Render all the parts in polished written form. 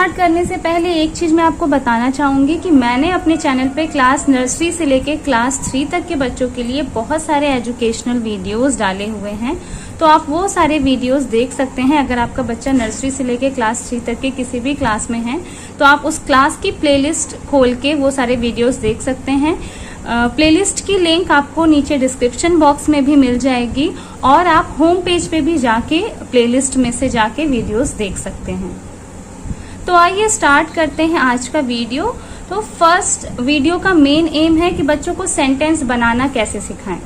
Start करने से पहले एक चीज मैं आपको बताना चाहूंगी कि मैंने अपने चैनल पे क्लास नर्सरी से लेके क्लास 3 तक के बच्चों के लिए बहुत सारे एजुकेशनल वीडियोस डाले हुए हैं, तो आप वो सारे वीडियोस देख सकते हैं। अगर आपका बच्चा नर्सरी से लेके क्लास 3 तक के किसी भी क्लास में है तो आप उस क्लास की प्लेलिस्ट खोल के वो सारे वीडियोस देख सकते हैं। प्लेलिस्ट की लिंक आपको नीचे डिस्क्रिप्शन बॉक्स में भी मिल जाएगी और आप होम पेज पे भी जाके प्लेलिस्ट में से जाके वीडियोस देख सकते हैं। तो आइए स्टार्ट करते हैं आज का वीडियो। तो फर्स्ट वीडियो का मेन एम है कि बच्चों को सेंटेंस बनाना कैसे सिखाएं।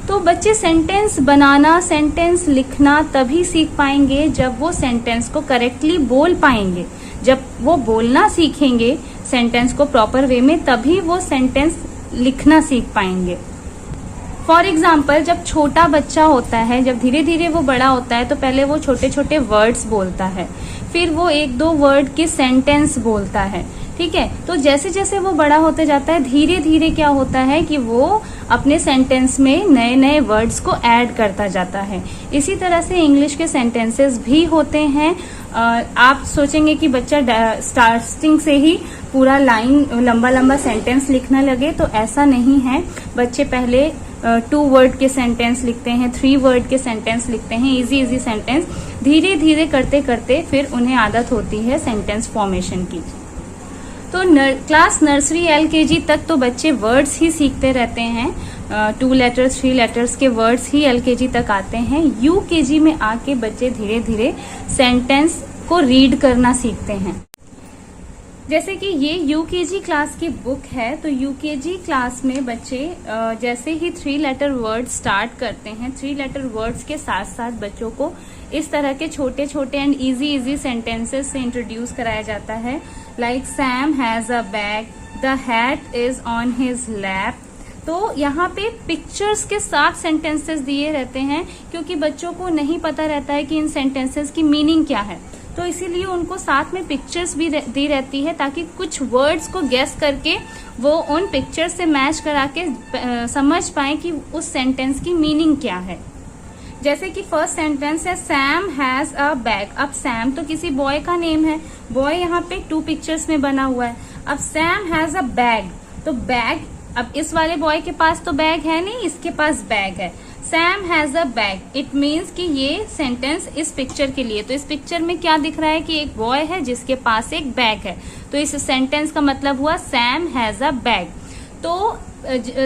तो बच्चे सेंटेंस बनाना, सेंटेंस लिखना तभी सीख पाएंगे जब वो सेंटेंस को करेक्टली बोल पाएंगे। जब वो बोलना सीखेंगे सेंटेंस को प्रॉपर वे में, तभी वो सेंटेंस लिखना सीख पाएंगे। फॉर एग्जाम्पल, जब छोटा बच्चा होता है, जब धीरे धीरे वो बड़ा होता है तो पहले वो छोटे छोटे वर्ड्स बोलता है, फिर वो एक दो वर्ड के सेंटेंस बोलता है, ठीक है। तो जैसे जैसे वो बड़ा होते जाता है धीरे धीरे क्या होता है कि वो अपने सेंटेंस में नए नए वर्ड्स को ऐड करता जाता है। इसी तरह से इंग्लिश के सेंटेंसेस भी होते हैं। आप सोचेंगे कि बच्चा स्टार्टिंग से ही पूरा लाइन लंबा लंबा सेंटेंस लिखने लगे, तो ऐसा नहीं है। बच्चे पहले 2 वर्ड के सेंटेंस लिखते हैं, 3 वर्ड के सेंटेंस लिखते हैं, इजी सेंटेंस। धीरे धीरे करते करते फिर उन्हें आदत होती है सेंटेंस फॉर्मेशन की। तो क्लास नर्सरी LKG तक तो बच्चे वर्ड्स ही सीखते रहते हैं। 2 लेटर्स 3 लेटर्स के वर्ड्स ही LKG तक आते हैं। UKG में आके बच्चे धीरे धीरे सेंटेंस को रीड करना सीखते हैं। जैसे कि ये UKG क्लास की बुक है, तो UKG क्लास में बच्चे जैसे ही 3 लेटर वर्ड स्टार्ट करते हैं, 3 लेटर वर्ड्स के साथ साथ बच्चों को इस तरह के छोटे छोटे एंड इजी सेंटेंसेस से इंट्रोड्यूस कराया जाता है। Like Sam has a bag, the hat is on his lap. तो यहाँ पे पिक्चर्स के साथ सेंटेंसेस दिए रहते हैं, क्योंकि बच्चों को नहीं पता रहता है कि इन सेंटेंसेस की मीनिंग क्या है, तो इसीलिए उनको साथ में पिक्चर्स भी दी रहती है, ताकि कुछ वर्ड्स को गेस करके वो उन पिक्चर्स से मैच करा के समझ पाए कि उस सेंटेंस की मीनिंग क्या है। जैसे कि फर्स्ट सेंटेंस है सैम हैज अ बैग। अब सैम तो किसी बॉय का नेम है, बॉय यहाँ पे 2 पिक्चर्स में बना हुआ है। अब सैम हैज अ बैग, तो बैग, अब इस वाले बॉय के पास तो बैग है नहीं, इसके पास बैग है। Sam has a bag, it means कि ये सेंटेंस इस पिक्चर के लिए। तो इस पिक्चर में क्या दिख रहा है कि एक बॉय है जिसके पास एक बैग है, तो इस सेंटेंस का मतलब हुआ सैम हैज अ बैग। तो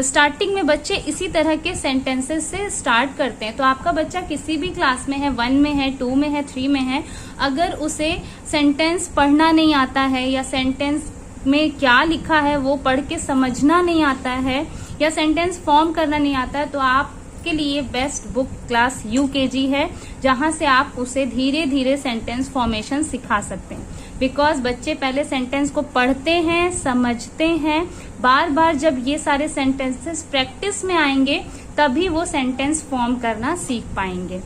स्टार्टिंग में बच्चे इसी तरह के सेंटेंसेस से स्टार्ट करते हैं। तो आपका बच्चा किसी भी क्लास में है, 1 में है, 2 में है, 3 में है, अगर उसे सेंटेंस पढ़ना नहीं आता है या सेंटेंस में क्या लिखा है वो पढ़ के समझना नहीं आता है या सेंटेंस फॉर्म करना नहीं आता है, तो आपके लिए बेस्ट बुक क्लास UKG है, जहां से आप उसे धीरे धीरे सेंटेंस फॉर्मेशन सिखा सकते हैं। बिकॉज बच्चे पहले सेंटेंस को पढ़ते हैं, समझते हैं, बार बार जब ये सारे सेंटेंसेस प्रैक्टिस में आएंगे तभी वो सेंटेंस फॉर्म करना सीख पाएंगे।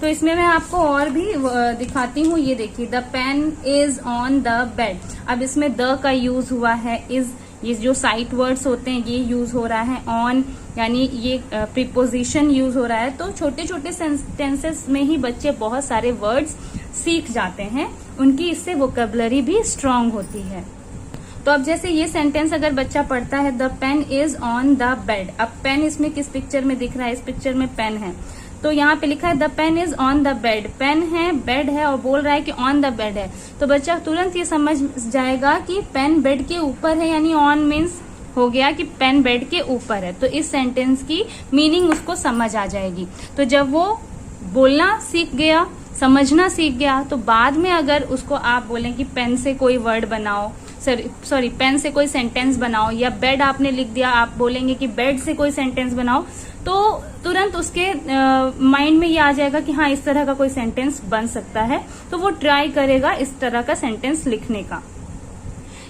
तो इसमें मैं आपको और भी दिखाती हूँ। ये देखिए, the pen is on the bed. अब इसमें द का यूज हुआ है, इज, ये जो साइट वर्ड्स होते हैं ये यूज हो रहा है, ऑन यानी ये प्रीपोजिशन यूज हो रहा है। तो छोटे छोटे सेंटेंसेस में ही बच्चे बहुत सारे वर्ड्स सीख जाते हैं, उनकी इससे वोकेबलरी भी स्ट्रांग होती है। तो अब जैसे ये सेंटेंस अगर बच्चा पढ़ता है, the pen is on the bed. अब पेन इसमें किस पिक्चर में दिख रहा है, इस पिक्चर में पेन है, तो यहाँ पे लिखा है the pen is on the bed. Pen है, बेड है और बोल रहा है कि ऑन द बेड है, तो बच्चा तुरंत ये समझ जाएगा कि पेन बेड के ऊपर है, यानी ऑन मीन्स हो गया कि पेन बेड के ऊपर है। तो इस सेंटेंस की मीनिंग उसको समझ आ जाएगी। तो जब वो बोलना सीख गया, समझना सीख गया, तो बाद में अगर उसको आप बोलें कि पेन से कोई वर्ड बनाओ, सॉरी पेन से कोई सेंटेंस बनाओ, या बेड आपने लिख दिया, आप बोलेंगे कि बेड से कोई सेंटेंस बनाओ, तो तुरंत उसके माइंड में ये आ जाएगा कि हाँ इस तरह का कोई सेंटेंस बन सकता है, तो वो ट्राई करेगा इस तरह का सेंटेंस लिखने का।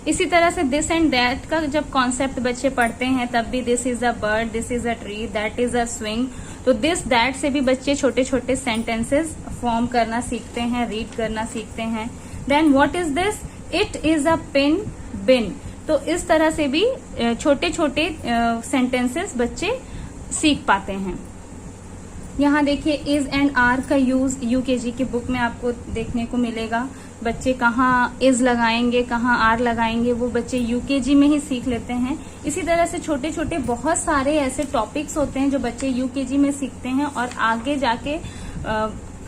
इसी तरह से दिस एंड दैट का जब कॉन्सेप्ट बच्चे पढ़ते हैं तब भी this is a bird, this is a tree, that is a swing. तो दिस दैट से भी बच्चे छोटे छोटे सेंटेंसेस फॉर्म करना सीखते हैं, रीड करना सीखते हैं। Then what is this, it is a pin bin. तो इस तरह से भी छोटे छोटे सेंटेंसेस बच्चे सीख पाते हैं। यहाँ देखिए इज एंड आर का यूज UKG की बुक में आपको देखने को मिलेगा। बच्चे कहाँ इज लगाएंगे, कहाँ आर लगाएंगे, वो बच्चे यूकेजी में ही सीख लेते हैं। इसी तरह से छोटे छोटे बहुत सारे ऐसे टॉपिक्स होते हैं जो बच्चे यूकेजी में सीखते हैं और आगे जाके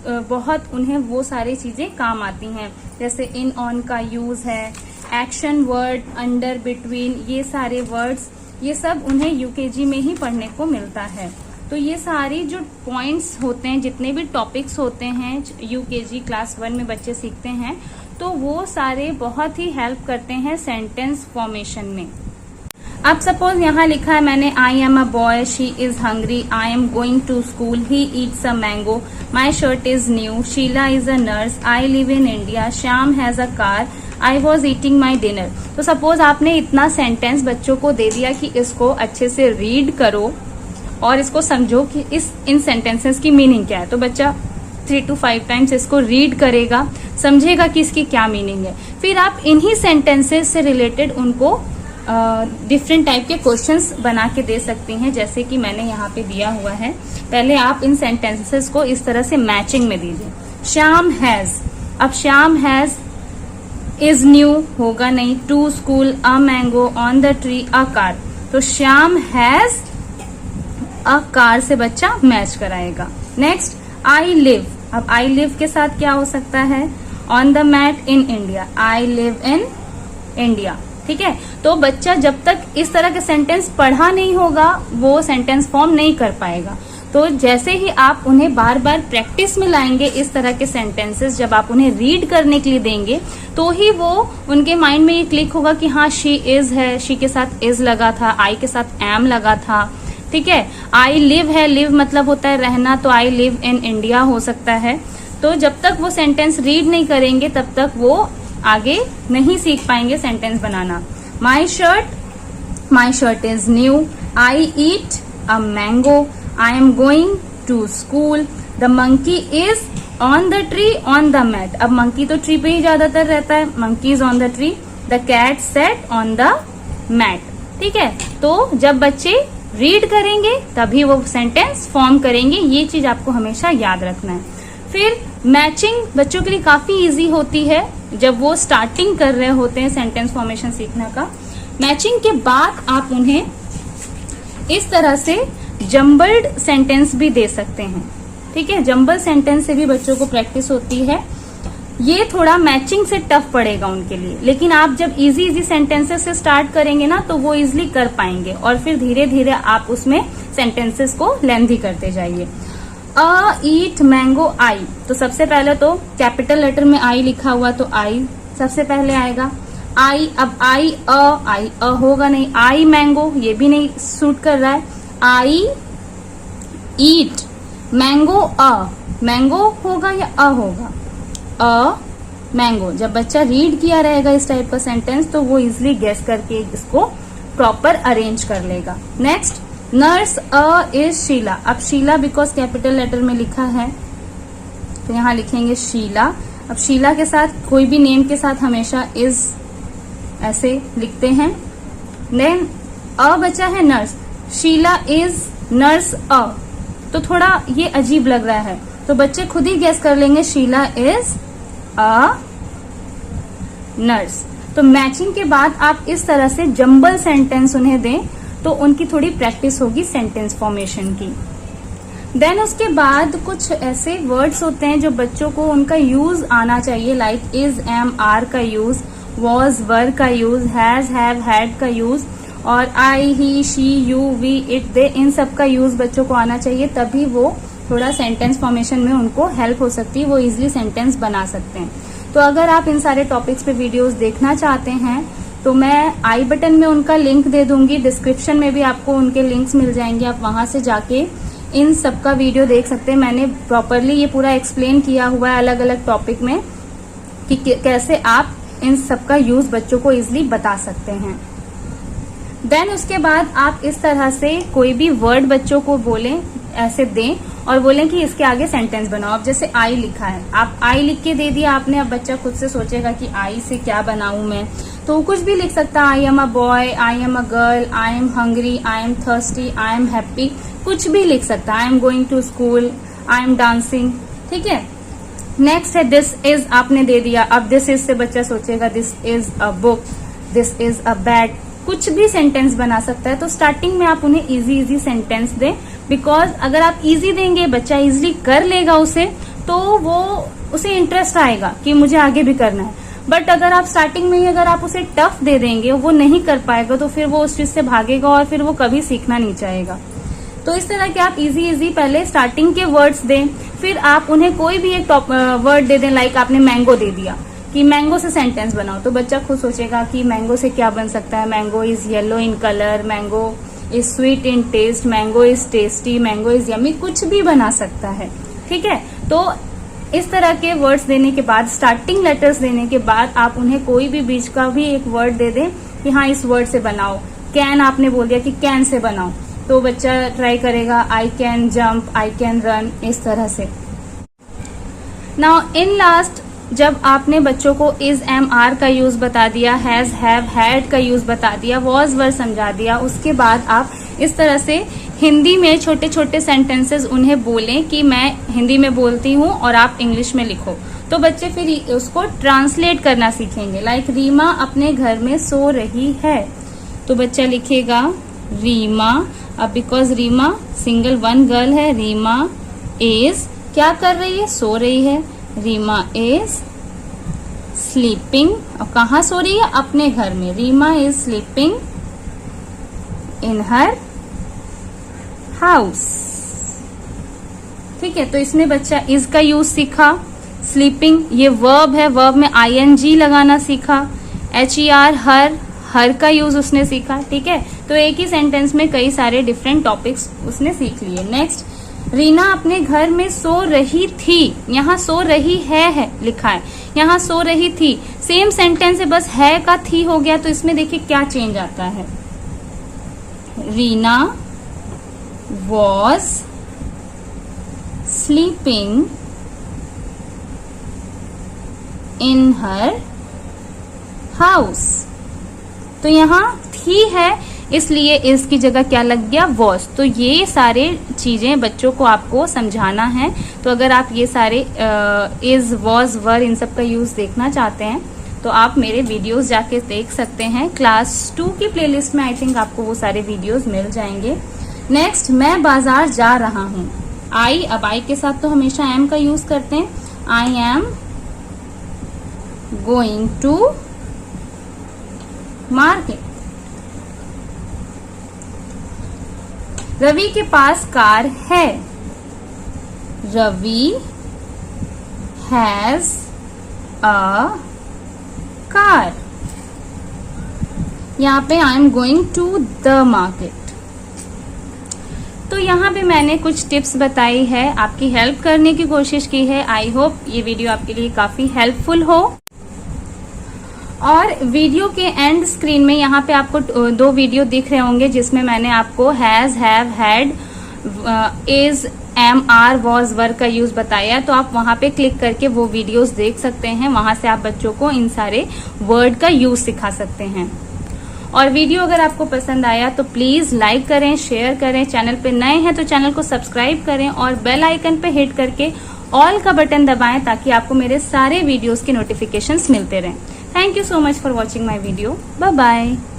बहुत उन्हें वो सारी चीजें काम आती हैं। जैसे इन ऑन का यूज है, एक्शन वर्ड, अंडर, बिटवीन, ये सारे वर्ड्स, ये सब उन्हें यूकेजी में ही पढ़ने को मिलता है। तो ये सारी जो पॉइंट्स होते हैं, जितने भी टॉपिक्स होते हैं यूकेजी क्लास 1 में बच्चे सीखते हैं, तो वो सारे बहुत ही हेल्प करते हैं सेंटेंस फॉर्मेशन में। अब सपोज यहाँ लिखा है मैंने, I am a boy, she is hungry, I am going to school, he eats a mango, my shirt is new, Sheela is a nurse, I live in India, Shyam has a car, I was eating my dinner. तो suppose आपने इतना sentence बच्चों को दे दिया कि इसको अच्छे से रीड करो और इसको समझो कि इन सेंटेंसेस की मीनिंग क्या है। तो बच्चा 3 to 5 टाइम्स इसको रीड करेगा, समझेगा कि इसकी क्या मीनिंग है। फिर आप इन्हीं सेंटेंसेस से रिलेटेड उनको डिफरेंट टाइप के क्वेश्चंस बना के दे सकती हैं, जैसे कि मैंने यहाँ पे दिया हुआ है। पहले आप इन सेंटेंसेस को इस तरह से मैचिंग में दीजिए। श्याम हैज, अब श्याम हैज इज न्यू होगा नहीं, to school, a mango, on the tree, a car. तो श्याम हैज अ कार से बच्चा मैच कराएगा। नेक्स्ट, आई लिव, अब आई लिव के साथ क्या हो सकता है, on the mat in India, I live in India. ठीक है, तो बच्चा जब तक इस तरह के सेंटेंस पढ़ा नहीं होगा वो सेंटेंस फॉर्म नहीं कर पाएगा। तो जैसे ही आप उन्हें बार बार प्रैक्टिस में लाएंगे इस तरह के सेंटेंसेस, जब आप उन्हें रीड करने के लिए देंगे तो ही वो उनके माइंड में ये क्लिक होगा कि हाँ शी इज है, शी के साथ इज लगा था, आई के साथ एम लगा था। ठीक है, आई लिव है, लिव मतलब होता है रहना, तो आई लिव इन इंडिया हो सकता है। तो जब तक वो सेंटेंस रीड नहीं करेंगे तब तक वो आगे नहीं सीख पाएंगे सेंटेंस बनाना। My shirt is new, I eat a mango, I am going to school, the monkey is on the tree on the mat. अब मंकी तो ट्री पे ही ज्यादातर रहता है, monkey is on the tree, the cat sat on the mat. ठीक है, तो जब बच्चे रीड करेंगे तभी वो सेंटेंस फॉर्म करेंगे, ये चीज आपको हमेशा याद रखना है। फिर मैचिंग बच्चों के लिए काफी इजी होती है जब वो स्टार्टिंग कर रहे होते हैं सेंटेंस फॉर्मेशन सीखने का। मैचिंग के बाद आप उन्हें इस तरह से जम्बल्ड सेंटेंस भी दे सकते हैं। ठीक है, जम्बल सेंटेंस से भी बच्चों को प्रैक्टिस होती है। ये थोड़ा मैचिंग से टफ पड़ेगा उनके लिए, लेकिन आप जब इजी सेंटेंसेस से स्टार्ट करेंगे ना तो वो इजिली कर पाएंगे और फिर धीरे धीरे आप उसमें सेंटेंसेस को लेंथी करते जाइए। अ ईट मैंगो आई, तो सबसे पहले तो कैपिटल लेटर में आई लिखा हुआ तो आई सबसे पहले आएगा। आई, अब आई अ होगा नहीं, आई मैंगो ये भी नहीं सूट कर रहा है। आई ईट मैंगो, अ मैंगो होगा या अ होगा, अ मैंगो। जब बच्चा रीड किया रहेगा इस टाइप का सेंटेंस तो वो इजिली गेस करके इसको प्रॉपर अरेंज कर लेगा। Next, nurse a is Sheela, अब शीला बिकॉज कैपिटल लेटर में लिखा है तो यहाँ लिखेंगे शीला। अब शीला के साथ कोई भी नेम के साथ हमेशा इज ऐसे लिखते हैं। देन अ बचा है नर्स, शीला इज नर्स अ, तो थोड़ा ये अजीब लग रहा है तो बच्चे खुद ही गेस कर लेंगे शीला इज अ नर्स। तो मैचिंग के बाद आप इस तरह से जंबल सेंटेंस उन्हें दें तो उनकी थोड़ी प्रैक्टिस होगी सेंटेंस फॉर्मेशन की। देन उसके बाद कुछ ऐसे वर्ड्स होते हैं जो बच्चों को उनका यूज आना चाहिए, लाइक इज, एम, आर का यूज, वॉज, वर का यूज, हैज, हैव, हैड का यूज, और आई, ही, शी, यू, वी, इट, दे, इन सब का यूज बच्चों को आना चाहिए, तभी वो थोड़ा सेंटेंस फॉर्मेशन में उनको हेल्प हो सकती है, वो इजिली सेंटेंस बना सकते हैं। तो अगर आप इन सारे टॉपिक्स पे वीडियोस देखना चाहते हैं तो मैं आई बटन में उनका लिंक दे दूंगी, डिस्क्रिप्शन में भी आपको उनके लिंक्स मिल जाएंगे, आप वहां से जाके इन सब का वीडियो देख सकते हैं। मैंने प्रॉपरली ये पूरा एक्सप्लेन किया हुआ है अलग अलग टॉपिक में कि कैसे आप इन सब का यूज बच्चों को इजिली बता सकते हैं। देन उसके बाद आप इस तरह से कोई भी वर्ड बच्चों को बोलें, ऐसे दें और बोलें कि इसके आगे सेंटेंस बनाओ। अब जैसे आई लिखा है, आप आई लिख के दे दिया आपने, अब बच्चा खुद से सोचेगा कि आई से क्या बनाऊं मैं, तो कुछ भी लिख सकता है, I am a boy, I am a girl, I am hungry, I am thirsty, I am happy, कुछ भी लिख सकता है, I am going to school, I am dancing. ठीक है, नेक्स्ट है दिस इज, आपने दे दिया। अब दिस इज से बच्चा सोचेगा this is a book, this is a bat, कुछ भी सेंटेंस बना सकता है। तो स्टार्टिंग में आप उन्हें इजी सेंटेंस दें, बिकॉज अगर आप इजी देंगे बच्चा इजीली कर लेगा उसे, तो वो उसे इंटरेस्ट आएगा कि मुझे आगे भी करना है। बट अगर आप स्टार्टिंग में ही अगर आप उसे टफ दे देंगे, वो नहीं कर पाएगा, तो फिर वो उस चीज से भागेगा और फिर वो कभी सीखना नहीं चाहेगा। तो इस तरह के आप इजी पहले स्टार्टिंग के वर्ड्स दें, फिर आप उन्हें कोई भी एक टॉप वर्ड दे दें। लाइक आपने मैंगो दे दिया कि मैंगो से सेंटेंस बनाओ, तो बच्चा खुद सोचेगा कि मैंगो से क्या बन सकता है। Mango is yellow in colour, mango is sweet in taste, mango is tasty, mango is yummy, कुछ भी बना सकता है। ठीक है, तो इस तरह के वर्ड्स देने के बाद, स्टार्टिंग लेटर्स देने के बाद आप उन्हें कोई भी बीच का भी एक वर्ड दे दें कि हाँ इस वर्ड से बनाओ। कैन आपने बोल दिया कि कैन से बनाओ, तो बच्चा ट्राई करेगा I can jump, I can run, इस तरह से। नाउ इन लास्ट, जब आपने बच्चों को इज, एम, आर का यूज बता दिया, हैज, हैव, हैड का यूज बता दिया, वॉज, वर समझा दिया, उसके बाद आप इस तरह से हिंदी में छोटे छोटे सेंटेंसेस उन्हें बोलें कि मैं हिंदी में बोलती हूँ और आप इंग्लिश में लिखो। तो बच्चे फिर उसको ट्रांसलेट करना सीखेंगे। लाइक रीमा अपने घर में सो रही है, तो बच्चा लिखेगा रीमा। अब because Reema single one girl है, रीमा इज क्या कर रही है, सो रही है। रीमा इज स्लीपिंग, और कहाँ सो रही है, अपने घर में। Reema is sleeping in her house. ठीक है, तो इसमें बच्चा इज का यूज सीखा। स्लीपिंग ये वर्ब है, वर्ब में ING लगाना सीखा। HER हर का यूज उसने सीखा। ठीक है, तो एक ही सेंटेंस में कई सारे डिफरेंट टॉपिक्स उसने सीख लिए। नेक्स्ट, रीना अपने घर में सो रही थी, यहाँ सो रही है लिखा है, यहाँ सो रही थी। सेम सेंटेंस है, बस है का थी हो गया। तो इसमें देखिए क्या चेंज आता है। Reena was sleeping in her house. तो यहाँ थी है, इसलिए इसकी जगह क्या लग गया, वॉज। तो ये सारे चीजें बच्चों को आपको समझाना है। तो अगर आप ये सारे इज, वॉज, वर, इन सब का यूज देखना चाहते हैं तो आप मेरे वीडियोस जाके देख सकते हैं। क्लास 2 की प्लेलिस्ट में आई थिंक आपको वो सारे वीडियोस मिल जाएंगे। नेक्स्ट, मैं बाजार जा रहा हूँ। आई, अब आई के साथ तो हमेशा एम का यूज करते हैं। I am going to market. Ravi के पास कार है। Ravi has a car. यहाँ पे I am going to the market. तो यहाँ पे मैंने कुछ टिप्स बताई है, आपकी हेल्प करने की कोशिश की है। आई होप ये वीडियो आपके लिए काफी हेल्पफुल हो। और वीडियो के एंड स्क्रीन में यहाँ पे आपको 2 वीडियो दिख रहे होंगे जिसमें मैंने आपको has, have, had, is, am, are, was, were का यूज बताया। तो आप वहां पे क्लिक करके वो वीडियोस देख सकते हैं। वहां से आप बच्चों को इन सारे वर्ड का यूज सिखा सकते हैं। और वीडियो अगर आपको पसंद आया तो प्लीज लाइक करें, शेयर करें। चैनल पे नए हैं तो चैनल को सब्सक्राइब करें और बेल आइकन पे हिट करके ऑल का बटन दबाएं ताकि आपको मेरे सारे वीडियोस के नोटिफिकेशंस मिलते रहें। Thank you so much for watching my video. Bye bye.